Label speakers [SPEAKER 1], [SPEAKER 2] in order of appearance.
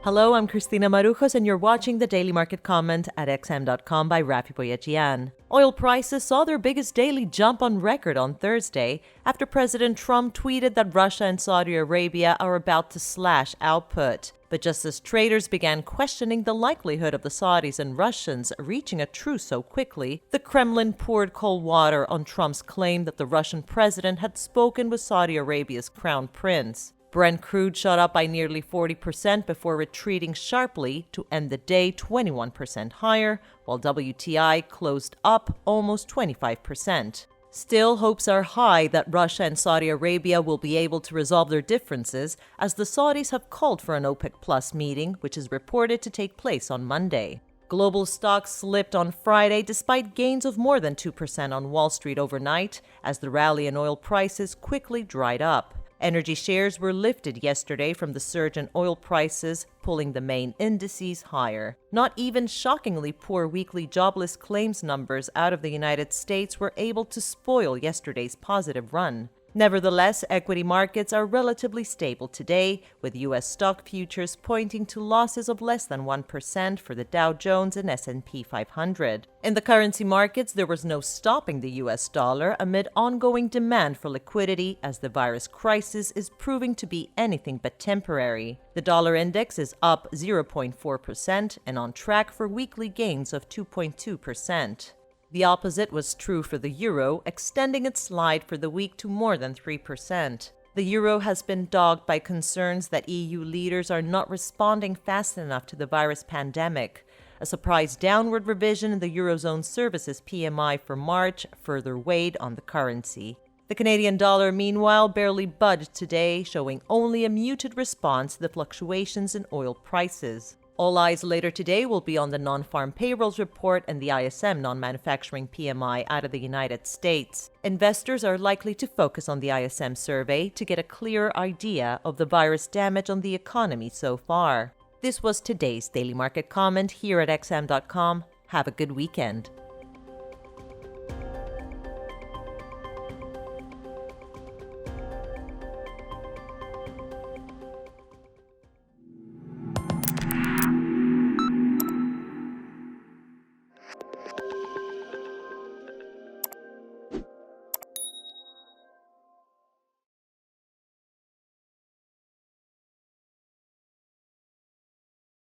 [SPEAKER 1] Hello, I'm Cristina Marujos, and you're watching the Daily Market Comment at xm.com by Rafi Boyechian. Oil prices saw their biggest daily jump on record on Thursday after President Trump tweeted that Russia and Saudi Arabia are about to slash output. But just as traders began questioning the likelihood of the Saudis and Russians reaching a truce so quickly, the Kremlin poured cold water on Trump's claim that the Russian president had spoken with Saudi Arabia's crown prince. Brent crude shot up by nearly 40% before retreating sharply to end the day 21% higher, while WTI closed up almost 25%. Still, hopes are high that Russia and Saudi Arabia will be able to resolve their differences, as the Saudis have called for an OPEC Plus meeting, which is reported to take place on Monday. Global stocks slipped on Friday despite gains of more than 2% on Wall Street overnight, as the rally in oil prices quickly dried up. Energy shares were lifted yesterday from the surge in oil prices, pulling the main indices higher. Not even shockingly poor weekly jobless claims numbers out of the United States were able to spoil yesterday's positive run. Nevertheless, equity markets are relatively stable today, with U.S. stock futures pointing to losses of less than 1% for the Dow Jones and S&P 500. In the currency markets, there was no stopping the U.S. dollar amid ongoing demand for liquidity, as the virus crisis is proving to be anything but temporary. The dollar index is up 0.4% and on track for weekly gains of 2.2%. The opposite was true for the euro, extending its slide for the week to more than 3%. The euro has been dogged by concerns that EU leaders are not responding fast enough to the virus pandemic. A surprise downward revision in the Eurozone services PMI for March further weighed on the currency. The Canadian dollar, meanwhile, barely budged today, showing only a muted response to the fluctuations in oil prices. All eyes later today will be on the non-farm payrolls report and the ISM non-manufacturing PMI out of the United States. Investors are likely to focus on the ISM survey to get a clearer idea of the virus damage on the economy so far. This was today's Daily Market Comment here at xm.com. Have a good weekend.